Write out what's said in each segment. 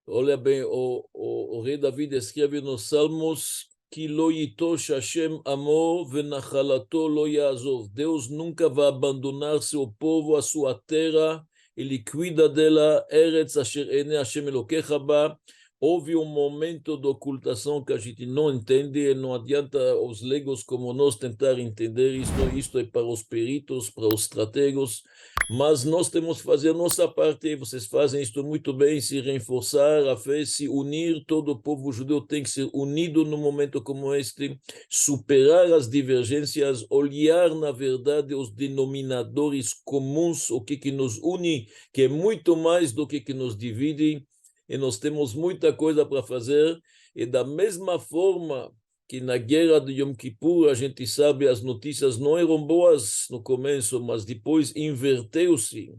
Olha bem, o rei David escreve nos Salmos que lo yitosh Hashem amo venachalato lo yazov. Deus nunca vai abandonar seu povo, a sua terra. Ele cuida dela. Eretz asher ene Hashem elokecha ba. Houve momento de ocultação que a gente não entende e não adianta os leigos como nós tentar entender isto. Isto é para os peritos, para os estrategos. Mas nós temos que fazer a nossa parte, vocês fazem isto muito bem, se reforçar a fé, se unir, todo o povo judeu tem que ser unido num momento como este, superar as divergências, olhar na verdade os denominadores comuns, o que nos une, que é muito mais do que nos divide, e nós temos muita coisa para fazer, e da mesma forma que na guerra de Yom Kippur, a gente sabe, as notícias não eram boas no começo, mas depois inverteu-se.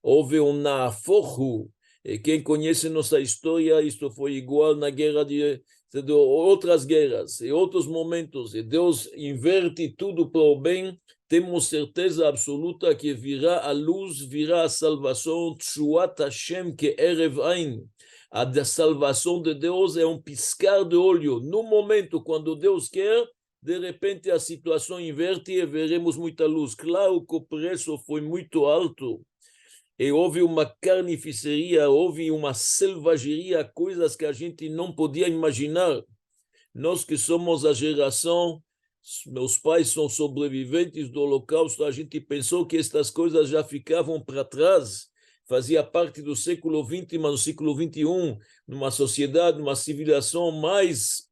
Houve um nafohu, e quem conhece nossa história, isto foi igual na guerra de outras guerras, e outros momentos, e Deus inverte tudo para o bem, temos certeza absoluta que virá a luz, virá a salvação, Tshuat Hashem que Erev Ain. A salvação de Deus é um piscar de olho. No momento, quando Deus quer, de repente a situação inverte e veremos muita luz. Claro que o preço foi muito alto e houve uma carnificeria, houve uma selvageria, coisas que a gente não podia imaginar. Nós que somos a geração, meus pais são sobreviventes do Holocausto, a gente pensou que estas coisas já ficavam para trás, fazia parte do século XX, mas no século XXI, numa sociedade, numa civilização mais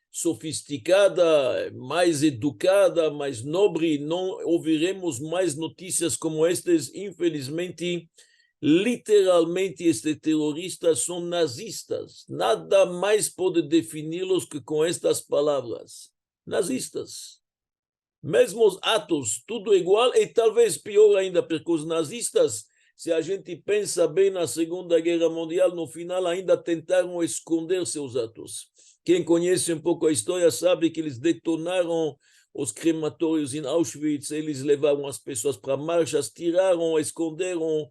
sofisticada, mais educada, mais nobre, não ouviremos mais notícias como estas. Infelizmente, literalmente, estes terroristas são nazistas. Nada mais pode defini-los que com estas palavras. Nazistas. Mesmo os atos, tudo igual, e talvez pior ainda, porque os nazistas, se a gente pensa bem na Segunda Guerra Mundial, no final ainda tentaram esconder seus atos. Quem conhece um pouco a história sabe que eles detonaram os crematórios em Auschwitz, eles levaram as pessoas para marchas, tiraram, esconderam,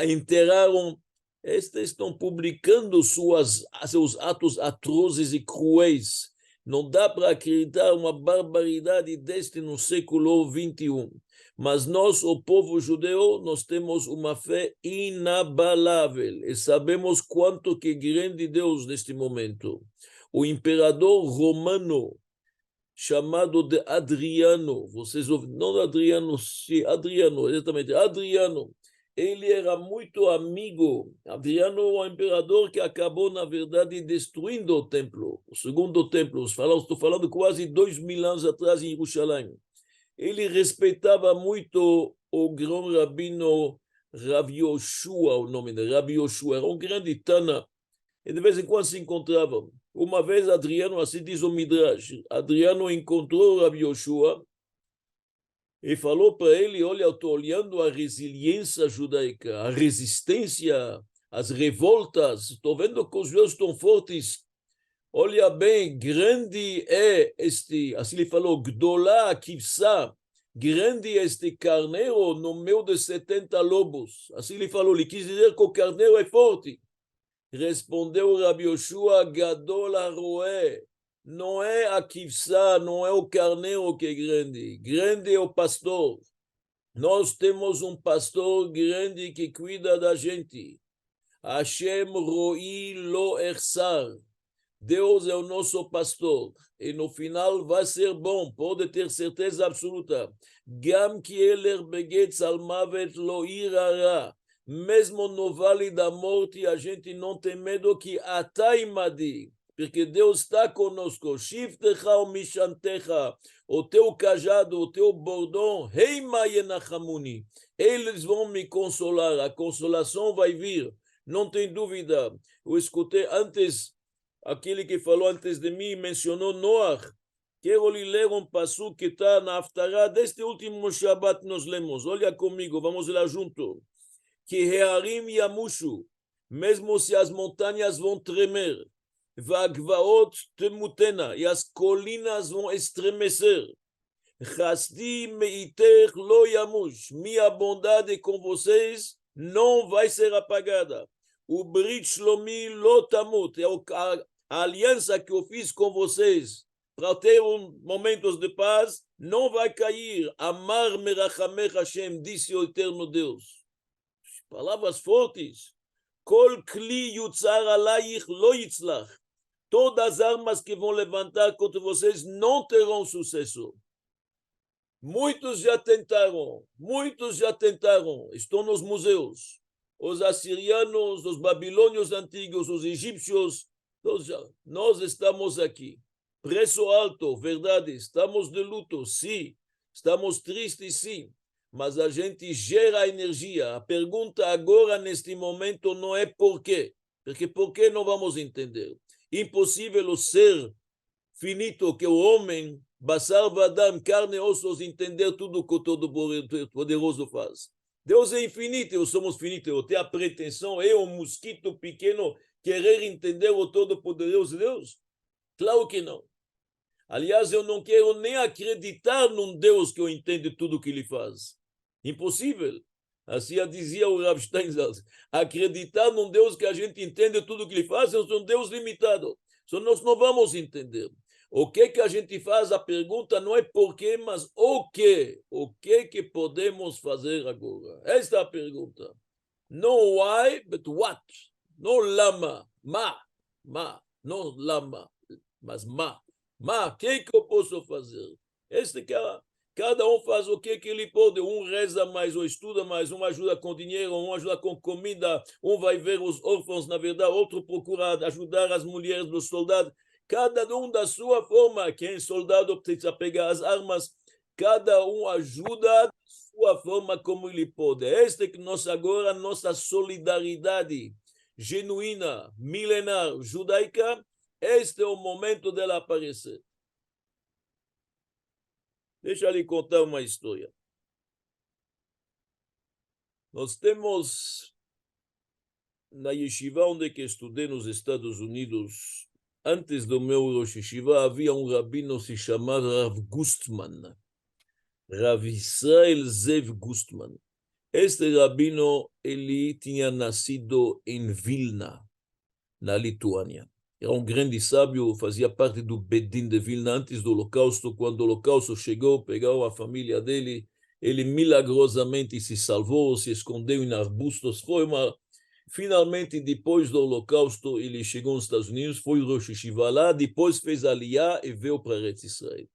enterraram. Estes estão publicando seus atos atrozes e cruéis. Não dá para acreditar uma barbaridade deste no século XXI. Mas nós, o povo judeu, nós temos uma fé inabalável e sabemos quanto que grande Deus neste momento. O imperador romano, chamado de Adriano, vocês ouvem, não Adriano, sim, Adriano, exatamente, Adriano, ele era muito amigo. Adriano é um imperador que acabou, na verdade, destruindo o templo, o segundo templo, estou falando quase 2000 anos atrás em Jerusalém. Ele respeitava muito o grão rabino Rav Yoshua, o nome dele, Rav Yoshua, era um grande Tana, e de vez em quando se encontravam. Uma vez Adriano, assim diz o Midrash, Adriano encontrou Rav Yoshua e falou para ele, olha, eu estou olhando a resiliência judaica, a resistência, as revoltas, estou vendo que os judeus estão fortes. Olha bem, grande é este, assim ele falou, Gdolá Kivsa, grande é este carneiro no meio de 70 lobos. Assim ele falou, ele quis dizer que o carneiro é forte. Respondeu Rabi Yoshua, Gadol Haroé, não é a Kivsa, não é o carneiro que é grande, grande é o pastor. Nós temos um pastor grande que cuida da gente. Hashem Roi Lo Ersar. Deus é o nosso pastor, e no final vai ser bom, pode ter certeza absoluta. Gam ki eler begetz al mavet lo irara. Mesmo no vale da morte, a gente não tem medo que ataimadi, porque Deus está conosco. Shiftecha o mishantecha, o teu cajado, o teu bordão, heima yenachamuni. Eles vão me consolar, a consolação vai vir, não tem dúvida. Eu escutei antes, aquele que falou antes de mim mencionou Noach. Quero lhe ler um passo que está na Haftarah deste último Shabbat nós lemos. Olha comigo, vamos lá junto. Que Rearim Yamushu, mesmo se as montanhas vão tremer, Vagvaot temutena, e as colinas vão estremecer. Chasdi meiter lo yamush, minha bondade com vocês não vai ser apagada. o Brit Shlomi Lotamut, é a aliança que eu fiz com vocês para ter momentos de paz, não vai cair. Amar merachamech Hashem, disse o eterno Deus. Palavras fortes. Kol kli yutzar alayich lo yitzlach. Todas as armas que vão levantar contra vocês não terão sucesso. Muitos já tentaram, estão nos museus. Os assirianos, os babilônios antigos, os egípcios, nós estamos aqui. Preço alto, verdade, estamos de luto, sim. Estamos tristes, sim. Mas a gente gera energia. A pergunta agora, neste momento, não é por quê. Porque por que não vamos entender? Impossível o ser finito que o homem, Basar Vadam, carne e ossos, entender tudo que o Todo-Poderoso faz. Deus é infinito, eu somos finitos. Eu tenho a pretensão, eu, um mosquito pequeno, querer entender o Todo-Poderoso Deus? Claro que não. Aliás, eu não quero nem acreditar num Deus que eu entendo tudo que ele faz. Impossível. Assim dizia o Rav Steinsaltz. Acreditar num Deus que a gente entende tudo que ele faz é um Deus limitado. Só nós não vamos entender. O que a gente faz? A pergunta não é por quê, mas o quê? O que podemos fazer agora? Esta é a pergunta. Não why, but what. Não lama. Ma. Não lama, mas ma. Mas o que eu posso fazer? Cada um faz o que ele pode. Um reza mais, ou estuda mais, um ajuda com dinheiro, um ajuda com comida, um vai ver os órfãos, na verdade, outro procura ajudar as mulheres dos soldados. Cada um da sua forma. Quem é soldado precisa pegar as armas. Cada um ajuda da sua forma como ele pode. Esta é que nós agora, nossa solidariedade genuína, milenar, judaica, este é o momento dela aparecer. Deixa eu lhe contar uma história. Nós temos, na yeshiva onde que estudei nos Estados Unidos, antes do meu Rosh Yeshiva, havia um rabino que se chamava Rav Gustman. Rav Israel Zev Gustman. Este rabino, ele tinha nascido em Vilna, na Lituânia. Era um grande sábio, fazia parte do Bedin de Vilna antes do Holocausto. Quando o Holocausto chegou, pegou a família dele, ele milagrosamente se salvou, se escondeu em arbustos. Finalmente, depois do Holocausto, ele chegou nos Estados Unidos, foi Rosh Yeshiva lá, depois fez Aliyah e veio para Eretz Israel.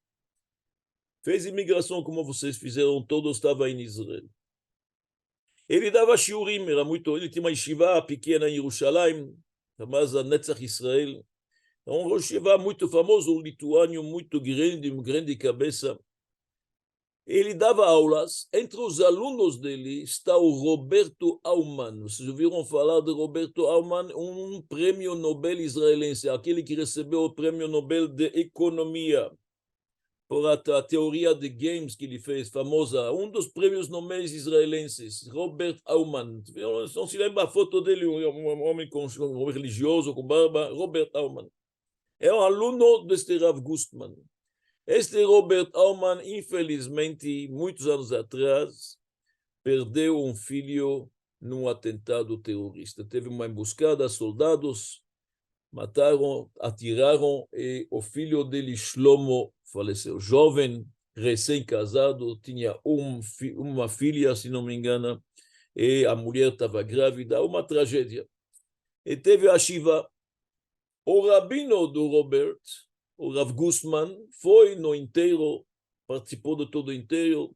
Fez imigração como vocês fizeram, todos estavam em Israel. Ele dava shiurim, ele tinha uma yeshiva pequena em Jerusalém, chamada Netzach Israel. Um yeshiva muito famoso, um lituânio muito grande, uma grande cabeça. Ele dava aulas. Entre os alunos dele está o Roberto Aumann. Vocês ouviram falar de Roberto Aumann? Um prêmio Nobel israelense, aquele que recebeu o prêmio Nobel de Economia por a teoria de games que ele fez, famosa, um dos prêmios Nobel israelenses, Robert Aumann. Não se lembra a foto dele, um homem religioso, com barba, Robert Aumann. É um aluno deste Rav Gustman. Este Robert Aumann, infelizmente, muitos anos atrás, perdeu um filho num atentado terrorista. Teve uma emboscada, soldados mataram, atiraram e o filho dele, Shlomo, faleceu. Jovem, recém-casado, tinha uma filha, se não me engano, e a mulher estava grávida, uma tragédia. E teve a Shiva. O rabino do Robert, o Rav Gustman, foi no inteiro, participou de todo o inteiro,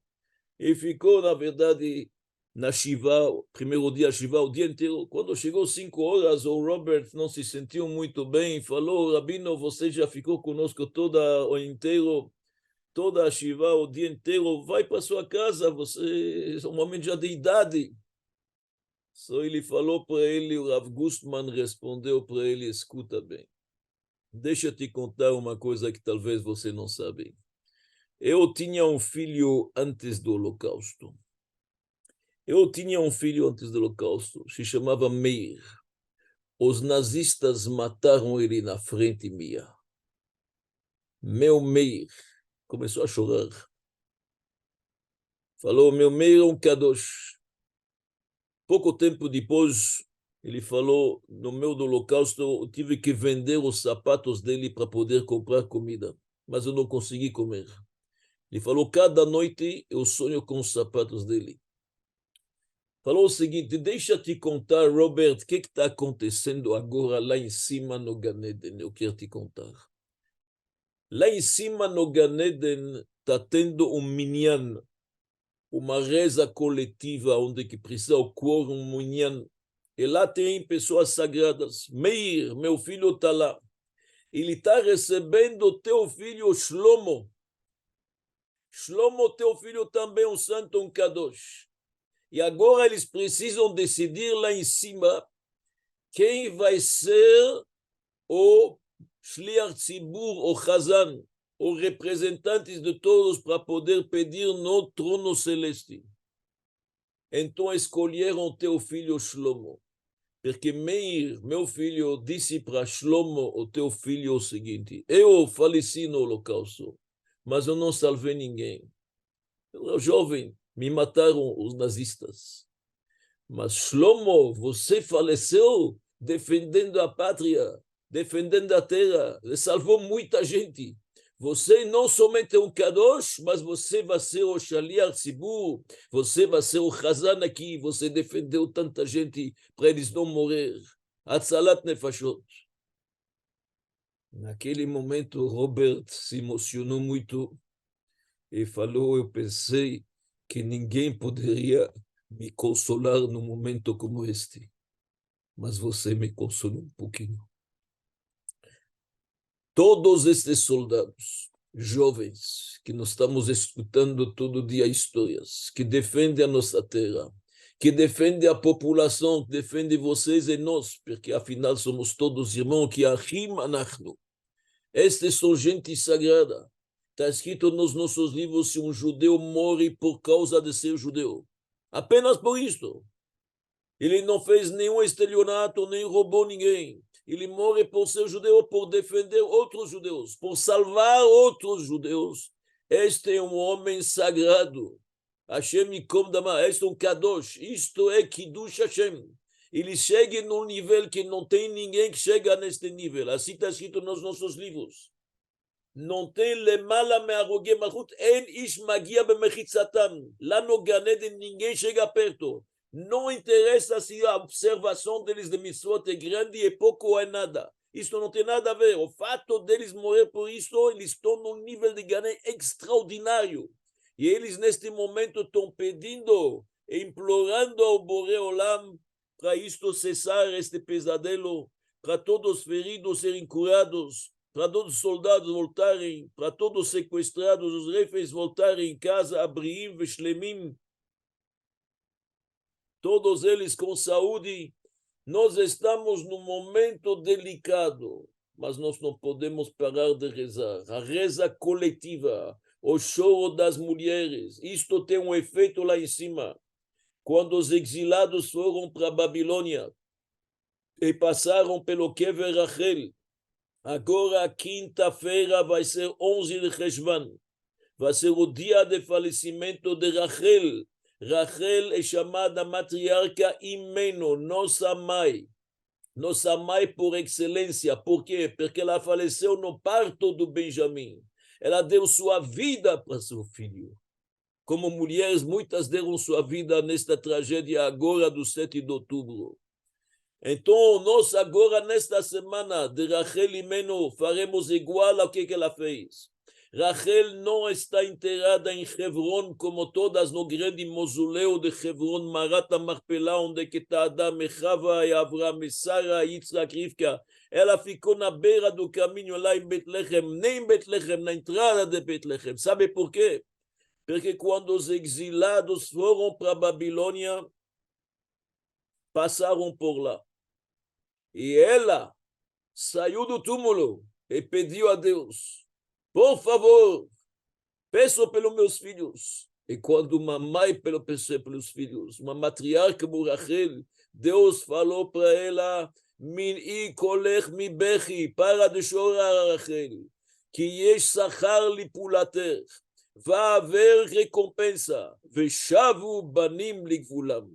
e ficou, na verdade, na Shiva, primeiro dia Shiva, o dia inteiro. Quando chegou 5 horas, o Robert não se sentiu muito bem, falou: Rabino, você já ficou conosco o inteiro, toda a Shiva, o dia inteiro, vai para sua casa, você é um homem já de idade. Só ele falou para ele, o Rav Gustman respondeu para ele: escuta bem, deixa eu te contar uma coisa que talvez você não sabe. Eu tinha um filho antes do Holocausto. Se chamava Meir. Os nazistas mataram ele na frente minha. Meu Meir começou a chorar. Falou: meu Meir é um kadosh. Pouco tempo depois, Ele falou, no meio do holocausto, eu tive que vender os sapatos dele para poder comprar comida, mas eu não consegui comer. Ele falou, cada noite eu sonho com os sapatos dele. Falou o seguinte, deixa te contar, Robert, o que está acontecendo agora lá em cima no Gan Eden, eu quero te contar. Lá em cima no Gan Eden está tendo minyan, uma reza coletiva onde que precisa ocorrer minyan. E lá tem pessoas sagradas. Meir, meu filho está lá. Ele está recebendo teu filho Shlomo. Shlomo, teu filho também um santo, um kadosh. E agora eles precisam decidir lá em cima quem vai ser o Shliach Tzibur, o Chazan, os representantes de todos para poder pedir no trono celeste. Então escolheram teu filho Shlomo. Porque Meir, meu filho, disse para Shlomo, o teu filho, o seguinte, eu faleci no holocausto, mas eu não salvei ninguém. Eu era jovem, me mataram os nazistas. Mas Shlomo, você faleceu defendendo a pátria, defendendo a terra, salvou muita gente. Você não somente é um kadosh, mas você vai ser o Shaliach Tzibur, você vai ser o Chazan aqui, você defendeu tanta gente para eles não morrer. Atzalat Nefashot. Naquele momento, Robert se emocionou muito e falou, eu pensei que ninguém poderia me consolar num momento como este, mas você me consolou um pouquinho. Todos estes soldados jovens que nós estamos escutando todo dia histórias, que defendem a nossa terra, que defendem a população, que defendem vocês e nós, porque afinal somos todos irmãos, que Achim Anachnu. Estes são gente sagrada. Está escrito nos nossos livros se um judeu morre por causa de ser judeu. Apenas por isto. Ele não fez nenhum estelionato, nem roubou ninguém. Ele morre por ser judeu, por defender outros judeus, por salvar outros judeus. Este é um homem sagrado. Hashem Yikom Dama, este é um kadosh. Isto é Kiddush Hashem. Ele chega num nível que não tem ninguém que chega neste nível. Assim está escrito nos nossos livros. Não tem lemala me'arogei malchut, en ish magia b'mechitzatam. Lá no Gan Eden ninguém chega perto. Não interessa se a observação deles de mitzvot é grande e pouco ou é nada. Isso não tem nada a ver. O fato deles morrer por isso, eles estão num nível de Gan Eden extraordinário. E eles neste momento estão pedindo, implorando ao Borei Olam para isto cessar, este pesadelo, para todos os feridos serem curados, para todos os soldados voltarem, para todos os sequestrados, os reféns voltarem em casa, abriim e shlemim, todos eles com saúde. Nós estamos num momento delicado, mas nós não podemos parar de rezar. A reza coletiva, o choro das mulheres, isto tem um efeito lá em cima. Quando os exilados foram para a Babilônia e passaram pelo Kever Rachel, agora, quinta-feira, vai ser 11 de Cheshvan. Vai ser o dia de falecimento de Rachel. Rachel é chamada matriarca Imeno, nossa mãe. Nossa mãe por excelência. Por quê? Porque ela faleceu no parto do Benjamim. Ela deu sua vida para seu filho. Como mulheres, muitas deram sua vida nesta tragédia agora do 7 de outubro. Então, nós agora, nesta semana de Rachel Imeno, faremos igual ao que ela fez. Rachel não está enterrada em Hebron, como todas no grande mausoléu de Hebron, Marata Marpelá, onde está Adam, Chava, Abraham, Sara, Yitzhak, Rivka. Ela ficou na beira do caminho lá em Betlehem, nem em Betlehem, na entrada de Betlehem. Sabe por quê? Porque quando os exilados foram para a Babilônia, passaram por lá. E ela saiu do túmulo e pediu a Deus, por favor, peço pelos meus filhos. E quando uma mãe peço pelos filhos, uma matriarca como Rachel, Deus falou para ela, Min'i kolech mi bechi, para de chorar, Rachel, que yesh sachar lipulater, vai haver recompensa, veshavu banim ligvulam.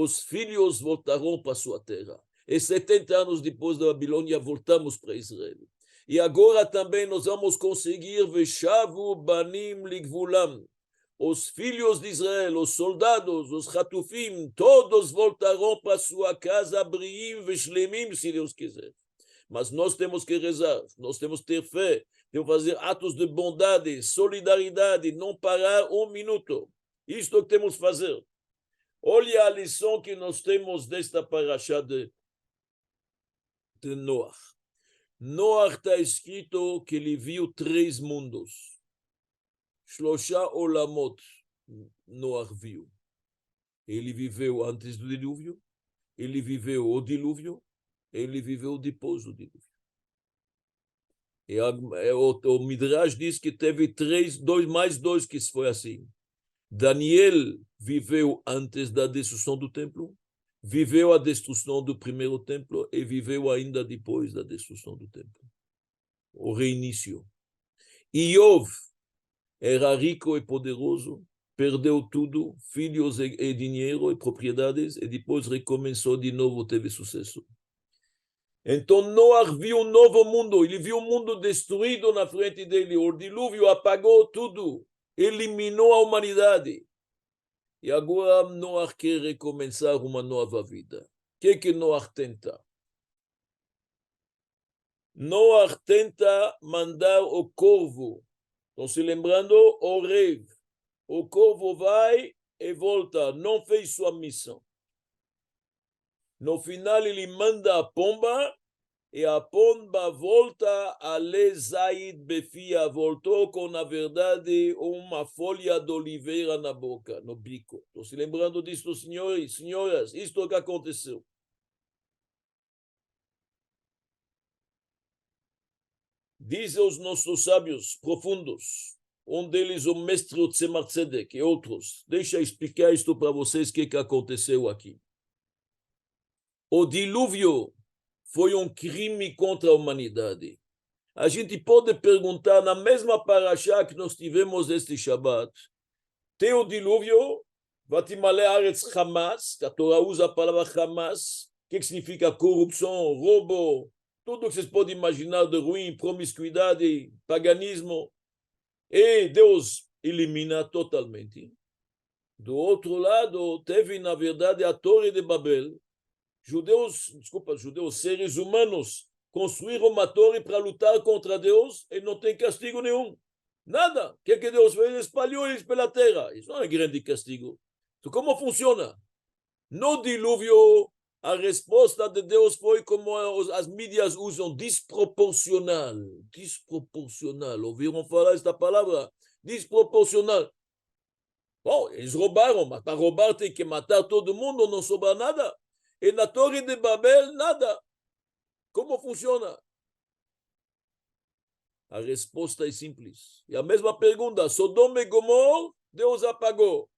os filhos voltarão para sua terra. E 70 anos depois da Babilônia, voltamos para Israel. E agora também nós vamos conseguir Veshavu Banim Ligvulam. Os filhos de Israel, os soldados, os Hatufim, todos voltarão para sua casa, Briim, Veshlemim, se Deus quiser. Mas nós temos que rezar, nós temos que ter fé, temos que fazer atos de bondade, solidariedade, não parar um minuto. Isto é o que temos que fazer. Olha a lição que nós temos desta parashá de Noach. Noach está escrito que ele viu 3 mundos. Shlosha Olamot, Noach viu. Ele viveu antes do dilúvio, ele viveu o dilúvio, ele viveu depois do dilúvio. E o Midrash diz que teve 2 mais 2 que foi assim. Daniel viveu antes da destruição do templo, viveu a destruição do primeiro templo e viveu ainda depois da destruição do templo. O reinício. Iov era rico e poderoso, perdeu tudo, filhos e dinheiro e propriedades, e depois recomeçou de novo, teve sucesso. Então Noach viu um novo mundo, ele viu um mundo destruído na frente dele, o dilúvio apagou tudo, eliminou a humanidade. E agora Noach quer recomeçar uma nova vida. O que Noach tenta? Noach tenta mandar o corvo. Estão se lembrando? Orev. O corvo vai e volta, não fez sua missão. No final ele manda a pomba e a pomba volta a Lezaid Befia, voltou com, na verdade, uma folha de oliveira na boca, no bico. Estão se lembrando disso, senhores, senhoras? Isto é o que aconteceu. Dizem os nossos sábios profundos, um deles o mestre Tzemach Tzedek e outros. Deixa eu explicar isto para vocês, o que aconteceu aqui. O dilúvio foi um crime contra a humanidade. A gente pode perguntar, na mesma parashá que nós tivemos este Shabbat, tem o dilúvio, Vatimale Aretz Hamas, que a Torá usa a palavra Hamas, que significa corrupção, roubo, tudo que vocês podem imaginar de ruim, promiscuidade, paganismo, e Deus elimina totalmente. Do outro lado, teve, na verdade, a Torre de Babel. Judeus, seres humanos, construíram uma torre para lutar contra Deus e não tem castigo nenhum. Nada. O que Deus fez? Ele espalhou eles pela terra. Isso não é grande castigo. Então, como funciona? No dilúvio, a resposta de Deus foi como as mídias usam, desproporcional. Desproporcional. Ouviram falar esta palavra? Desproporcional. Bom, eles roubaram, mas para roubar tem que matar todo mundo, não sobra nada. E na Torre de Babel, nada. Como funciona? A resposta é simples. E a mesma pergunta, Sodoma e Gomorra, Deus apagou.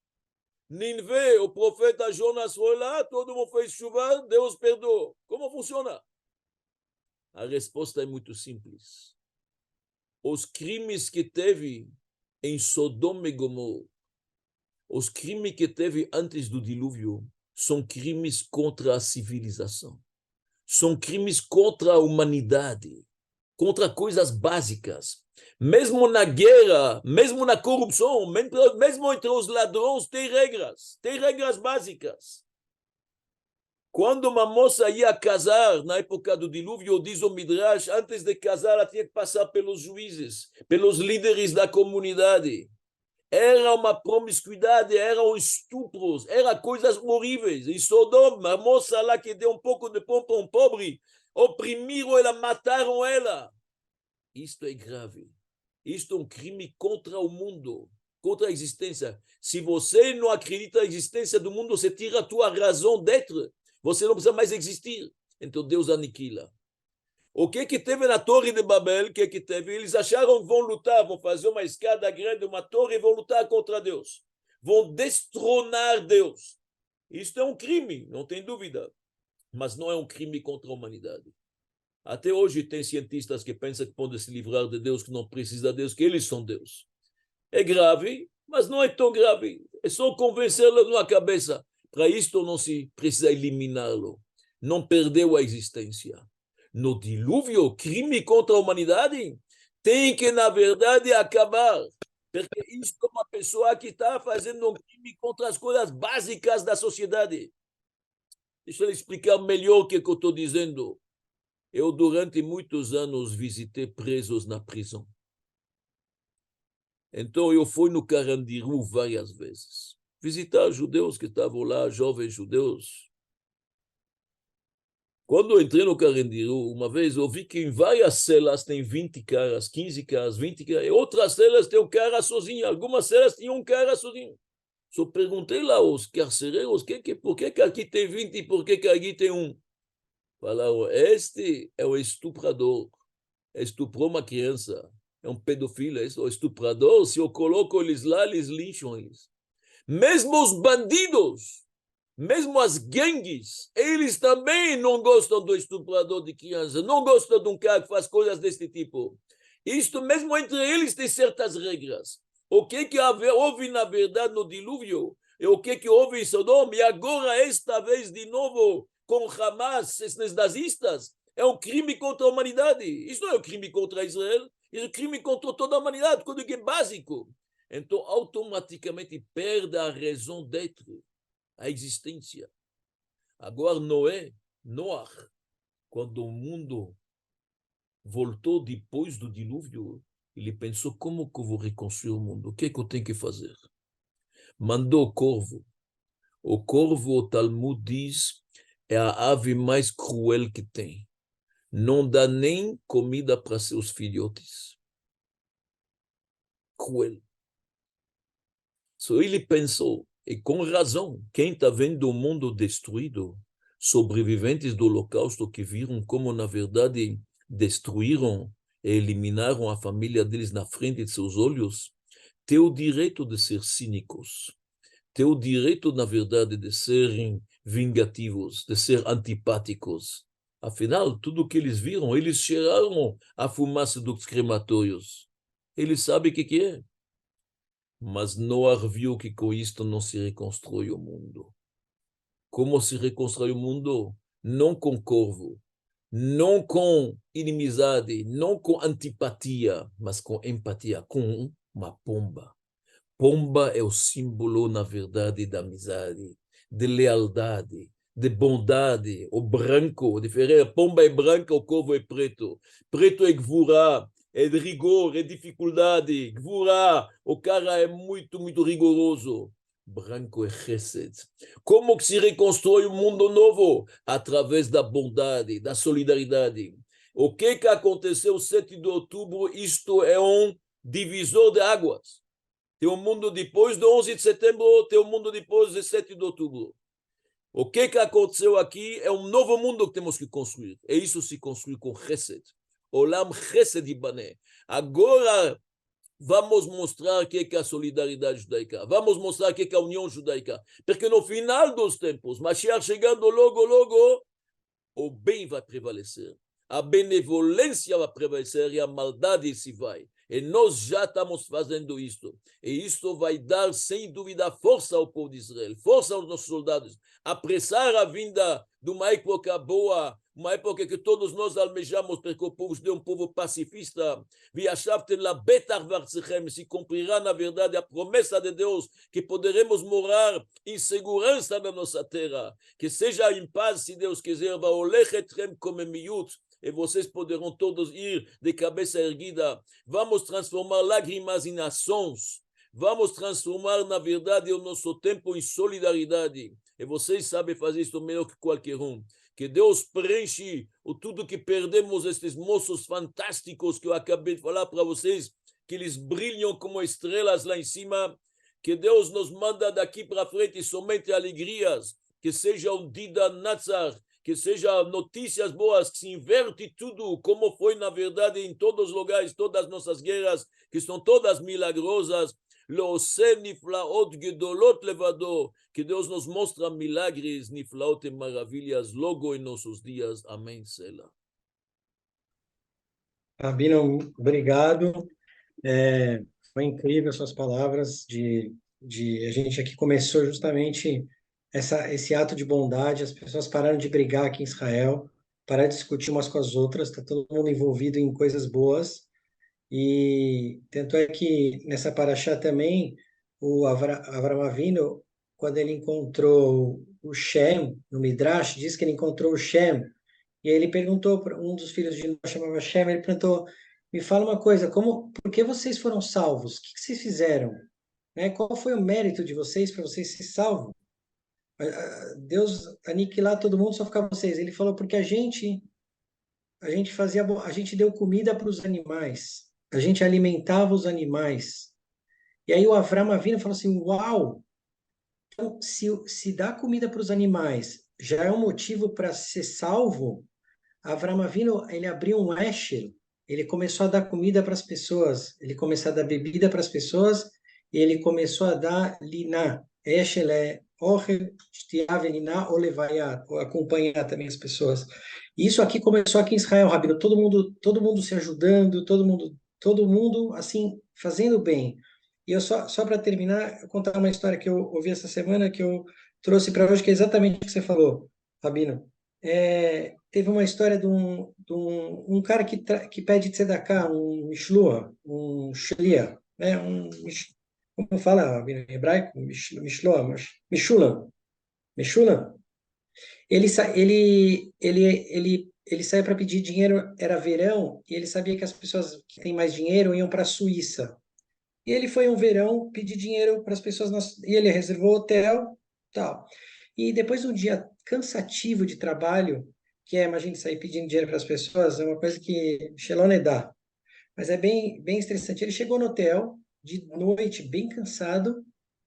Nínive, o profeta Jonas foi lá, todo mundo fez chuva, Deus perdoou. Como funciona? A resposta é muito simples. Os crimes que teve em Sodoma e Gomorra, os crimes que teve antes do dilúvio, são crimes contra a civilização. São crimes contra a humanidade, contra coisas básicas. Mesmo na guerra, mesmo na corrupção, mesmo entre os ladrões, tem regras básicas. Quando uma moça ia casar, na época do dilúvio, diz o Midrash, antes de casar, ela tinha que passar pelos juízes, pelos líderes da comunidade. Era uma promiscuidade, eram estupros, eram coisas horríveis. Em Sodoma, a moça lá que deu um pouco de pão para um pobre, oprimiram ela, mataram ela. Isto é grave. Isto é um crime contra o mundo, contra a existência. Se você não acredita na existência do mundo, você tira a tua razão d'être. Você não precisa mais existir. Então Deus aniquila. O que teve na Torre de Babel? O que teve? Eles acharam que vão lutar, vão fazer uma escada grande, uma torre, e vão lutar contra Deus. Vão destronar Deus. Isto é um crime, não tem dúvida. Mas não é um crime contra a humanidade. Até hoje tem cientistas que pensam que podem se livrar de Deus, que não precisa de Deus, que eles são Deus. É grave, mas não é tão grave. É só convencê-los na cabeça. para isto não se precisa eliminá-lo. Não perdeu a existência. No dilúvio, crime contra a humanidade tem que, na verdade, acabar. Porque isso é uma pessoa que está fazendo um crime contra as coisas básicas da sociedade. Deixa eu explicar melhor o que eu estou dizendo. Eu, durante muitos anos, visitei presos na prisão. Então, eu fui no Carandiru várias vezes. Visitar judeus que estavam lá, jovens judeus. Quando eu entrei no Carandiru, uma vez eu vi que em várias celas tem 20 caras, 15 caras, 20 caras. Em outras celas tem um cara sozinho. Algumas celas tinham um cara sozinho. Só perguntei lá aos carcereiros por que aqui tem 20 e por que aqui tem um. Falaram, este é o estuprador. Estuprou uma criança. É um pedófilo, é o estuprador. Se eu coloco eles lá, eles lincham eles. Mesmo os bandidos, mesmo as gangues, eles também não gostam do estuprador de criança, não gostam de um cara que faz coisas desse tipo. Isto mesmo entre eles tem certas regras. O que houve na verdade no dilúvio, e o que houve em Sodoma, e agora esta vez de novo com Hamas, esses nazistas, é um crime contra a humanidade. Isso não é um crime contra Israel, isso é um crime contra toda a humanidade, coisa que é básico. Então, automaticamente perde a razão d'être, a existência. Agora, Noé, quando o mundo voltou depois do dilúvio, ele pensou, como que eu vou reconstruir o mundo? O que é que eu tenho que fazer? Mandou o corvo. O corvo, o Talmud diz, é a ave mais cruel que tem. Não dá nem comida para seus filhotes. Cruel. Ele pensou, e com razão, quem está vendo o mundo destruído, sobreviventes do Holocausto que viram como, na verdade, destruíram e eliminaram a família deles na frente de seus olhos, tem o direito de ser cínicos, tem o direito, na verdade, de serem vingativos, de ser antipáticos. Afinal, tudo o que eles viram, eles cheiraram a fumaça dos crematórios. Eles sabem o que é. Mas Noah viu que com isto não se reconstrói o mundo. Como se reconstrói o mundo? Não com corvo, não com inimizade, não com antipatia, mas com empatia, com uma pomba. Pomba é o símbolo, na verdade, da amizade, de lealdade, de bondade. O branco, diferente, a pomba é branca, o corvo é preto. Preto é gvurá, é de rigor, é dificuldade. Gvurá, o cara é muito, muito rigoroso. Branco é chesed. Como que se reconstrói um mundo novo? Através da bondade, da solidariedade. O que aconteceu 7 de outubro? Isto é um divisor de águas. Tem um mundo depois do 11 de setembro, tem um mundo depois de 7 de outubro. O que aconteceu aqui é um novo mundo que temos que construir. E isso se construi com Chesed. Olam Chesed Ibané. Agora vamos mostrar o que é a solidariedade judaica. Vamos mostrar o que é a união judaica. Porque no final dos tempos, Mashiach chegando logo, o bem vai prevalecer. A benevolência vai prevalecer e a maldade se vai. E nós já estamos fazendo isto. E isto vai dar, sem dúvida, força ao povo de Israel, força aos nossos soldados, apressar a vinda de uma época boa, uma época que todos nós almejamos, porque o povo judeu é um povo pacifista. Se cumprirá, na verdade, a promessa de Deus que poderemos morar em segurança na nossa terra, que seja em paz, se Deus quiser, e vocês poderão todos ir de cabeça erguida. Vamos transformar lágrimas em ações. Vamos transformar, na verdade, o nosso tempo em solidariedade. E vocês sabem fazer isso melhor que qualquer um. Que Deus preenche o tudo que perdemos, estes moços fantásticos que eu acabei de falar para vocês, que eles brilham como estrelas lá em cima. Que Deus nos manda daqui para frente somente alegrias. Que seja um Dida Natsar, que seja notícias boas, que se inverte tudo, como foi na verdade em todos os lugares, todas as nossas guerras, que são todas milagrosas. Niflaot gedolot levado, que Deus nos mostra milagres, niflaot e maravilhas logo em nossos dias. Amém, Sela. Rabino, obrigado. Foi incrível suas palavras. A gente aqui começou justamente esse ato de bondade, as pessoas pararam de brigar aqui em Israel, pararam de discutir umas com as outras, está todo mundo envolvido em coisas boas. E tanto é que nessa paraxá também, o Avram Avinu, quando ele encontrou o Shem, no Midrash, diz que ele encontrou o Shem, e aí ele perguntou para um dos filhos de Noé, chamava Shem, ele perguntou, me fala uma coisa, por que vocês foram salvos? O que vocês fizeram? Né? Qual foi o mérito de vocês para vocês se salvos? Deus aniquilar todo mundo, só ficar vocês. Ele falou, porque a gente deu comida para os animais, a gente alimentava os animais. E aí o Avram Avinu falou assim, uau, então, se dar comida para os animais já é um motivo para ser salvo, Avram Avinu, ele abriu um Esher, ele começou a dar comida para as pessoas, ele começou a dar bebida para as pessoas, e ele começou a dar liná. Esher é Ochel, Shtiá, Veliná, ou Levaiá, ou acompanhar também as pessoas. Isso aqui começou aqui em Israel, Rabino, todo mundo se ajudando, todo mundo, assim, fazendo bem. E eu só para terminar, eu contar uma história que eu ouvi essa semana, que eu trouxe para hoje, que é exatamente o que você falou, Rabino. Teve uma história de um cara que pede tzedakah, um mishlua, um shlia, né? Como fala em hebraico? Mishlua, mishulam. Mishulam. Ele saiu para pedir dinheiro, era verão, e ele sabia que as pessoas que têm mais dinheiro iam para a Suíça. E ele foi um verão pedir dinheiro para as pessoas, e ele reservou hotel, tal. E depois de um dia cansativo de trabalho, que é, imagine, sair pedindo dinheiro para as pessoas, é uma coisa que Shelone dá. Mas é bem estressante. Ele chegou no hotel, de noite, bem cansado,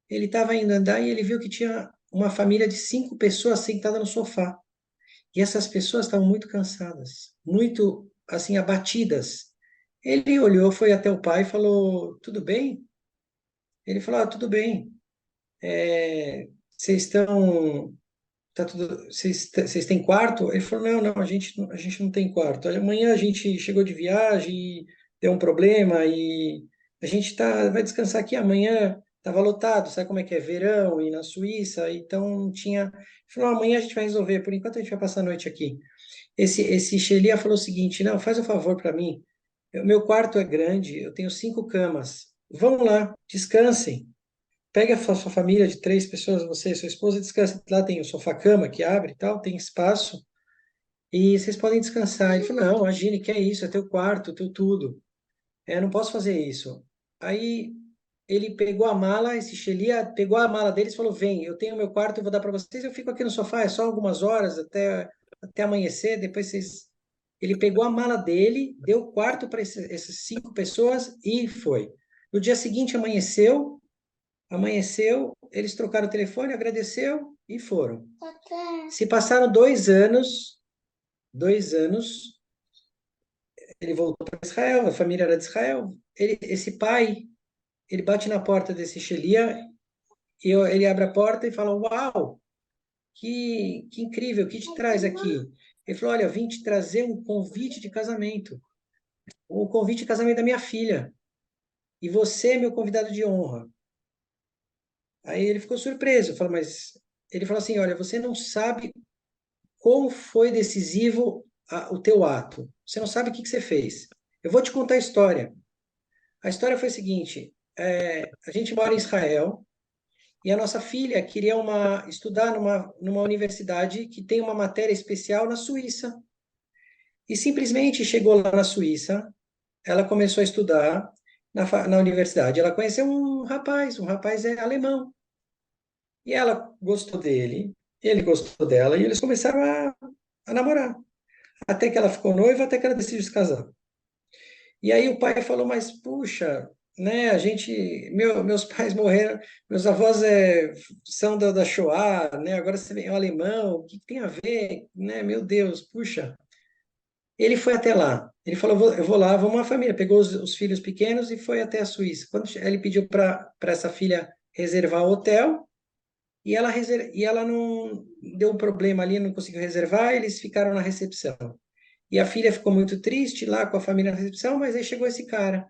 ele estava indo andar e ele viu que tinha uma família de 5 pessoas sentada no sofá. E essas pessoas estavam muito cansadas, muito, assim, abatidas. Ele olhou, foi até o pai e falou, tudo bem? Ele falou, tudo bem. Vocês estão tá tudo, vocês têm quarto? Ele falou, não, a gente não tem quarto. Amanhã a gente chegou de viagem e deu um problema e a gente vai descansar aqui. Amanhã estava lotado, sabe como é que é? Verão e na Suíça, então não tinha. Ele falou, amanhã a gente vai resolver, por enquanto a gente vai passar a noite aqui. Esse Shelia falou o seguinte, não, faz um favor para mim, o meu quarto é grande, eu tenho 5 camas, vão lá, descansem. Pega a sua família de 3 pessoas, você e sua esposa, descansa. Lá tem o sofá-cama que abre e tal, tem espaço, e vocês podem descansar. Ele falou, não, imagine, que é isso, é teu quarto, teu tudo. Eu não posso fazer isso. Aí ele pegou a mala, esse Shelia pegou a mala deles e falou, vem, eu tenho meu quarto, eu vou dar para vocês, eu fico aqui no sofá, é só algumas horas até amanhecer, depois vocês... Ele pegou a mala dele, deu o quarto para essas 5 pessoas e foi. No dia seguinte amanheceu, eles trocaram o telefone, agradeceu e foram. Se passaram 2 anos, ele voltou para Israel, a família era de Israel. Esse pai, ele bate na porta desse Shelia e ele abre a porta e fala: Uau, que incrível, o que te traz aqui? Ele falou: Olha, eu vim te trazer um convite de casamento, o convite de casamento da minha filha, e você é meu convidado de honra. Aí ele ficou surpreso, falou, mas ele falou assim: Olha, você não sabe como foi decisivo o teu ato. Você não sabe o que você fez. Eu vou te contar a história. A história foi a seguinte: a gente mora em Israel e a nossa filha queria estudar numa universidade que tem uma matéria especial na Suíça. E simplesmente chegou lá na Suíça, ela começou a estudar na universidade. Ela conheceu um rapaz é alemão. E ela gostou dele, ele gostou dela, e eles começaram a namorar. Até que ela ficou noiva, até que ela decidiu se casar. E aí o pai falou, mas puxa, né, meus pais morreram, meus avós são da Shoah, né, agora você é um alemão, o que tem a ver, né, meu Deus, puxa. Ele foi até lá, ele falou, eu vou lá, vamos uma família, pegou os filhos pequenos e foi até a Suíça. Quando ele pediu para essa filha reservar o hotel, e ela não deu um problema ali, não conseguiu reservar, eles ficaram na recepção. E a filha ficou muito triste lá com a família na recepção, mas aí chegou esse cara.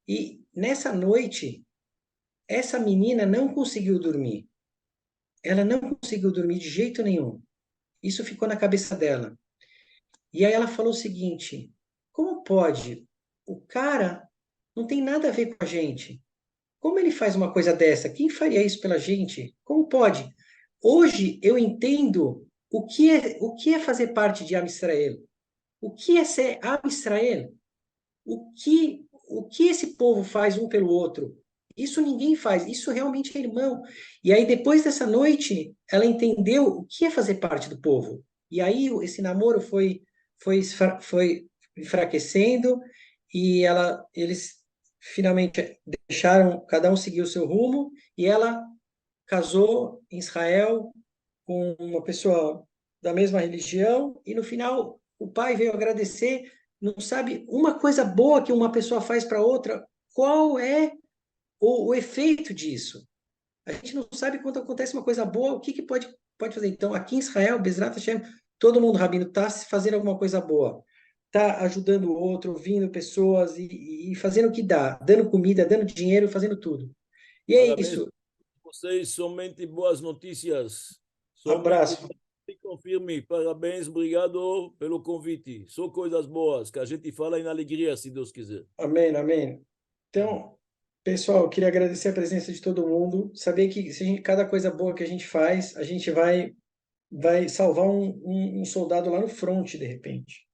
E nessa noite, essa menina não conseguiu dormir. ela não conseguiu dormir de jeito nenhum. Isso ficou na cabeça dela. E aí ela falou o seguinte: como pode? O cara não tem nada a ver com a gente. Como ele faz uma coisa dessa? Quem faria isso pela gente? Como pode? Hoje eu entendo o que é fazer parte de Am Israel. O que é ser Am Israel? O que esse povo faz um pelo outro? Isso ninguém faz, isso realmente é irmão. E aí, depois dessa noite, ela entendeu o que é fazer parte do povo. E aí, esse namoro foi enfraquecendo e eles finalmente deixaram, cada um seguir o seu rumo, e ela casou em Israel com uma pessoa da mesma religião, e no final o pai veio agradecer, não sabe uma coisa boa que uma pessoa faz para outra, qual é o efeito disso? A gente não sabe quando acontece uma coisa boa, o que pode fazer. Então, aqui em Israel, Bezrat Hashem, todo mundo, Rabino, está fazendo alguma coisa boa, está ajudando o outro, ouvindo pessoas e fazendo o que dá, dando comida, dando dinheiro, fazendo tudo. E é Parabéns isso. para vocês, somente boas notícias. Somente Abraço. me confirme. Parabéns, obrigado pelo convite. Só coisas boas que a gente fala em alegria, se Deus quiser. Amém, amém. Então, pessoal, eu queria agradecer a presença de todo mundo. Saber que se cada coisa boa que a gente faz, a gente vai salvar um soldado lá no fronte, de repente.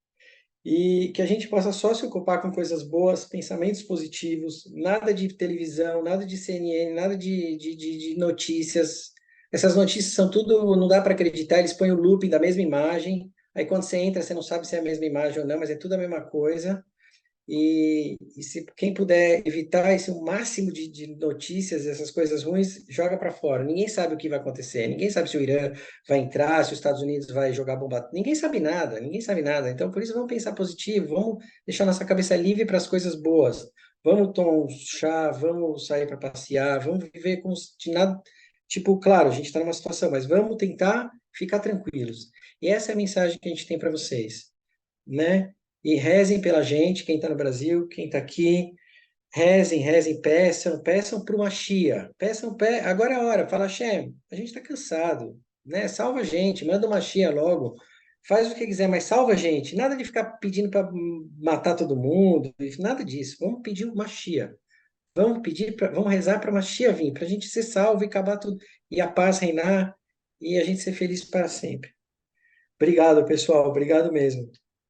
E que a gente possa só se ocupar com coisas boas, pensamentos positivos, nada de televisão, nada de CNN, nada de notícias. Essas notícias são tudo, não dá para acreditar, eles põem o looping da mesma imagem. Aí quando você entra, você não sabe se é a mesma imagem ou não, mas é tudo a mesma coisa. E se quem puder evitar esse o máximo de notícias, essas coisas ruins, joga para fora. Ninguém sabe o que vai acontecer. Ninguém sabe se o Irã vai entrar, se os Estados Unidos vai jogar bomba. Ninguém sabe nada. Ninguém sabe nada. Então, por isso, vamos pensar positivo. Vamos deixar nossa cabeça livre para as coisas boas. Vamos tomar um chá. Vamos sair para passear. Vamos viver como se nada. Tipo, claro, a gente está numa situação, mas vamos tentar ficar tranquilos. E essa é a mensagem que a gente tem para vocês, né? E rezem pela gente, quem está no Brasil, quem está aqui, rezem, rezem, peçam para uma Shia, agora é a hora, fala, Hashem, a gente está cansado, né? Salva a gente, manda uma Shia logo, faz o que quiser, mas salva a gente, nada de ficar pedindo para matar todo mundo, nada disso, vamos pedir uma Shia, vamos rezar para uma Shia vir, para a gente ser salvo e acabar tudo, e a paz reinar, e a gente ser feliz para sempre. Obrigado, pessoal, obrigado mesmo.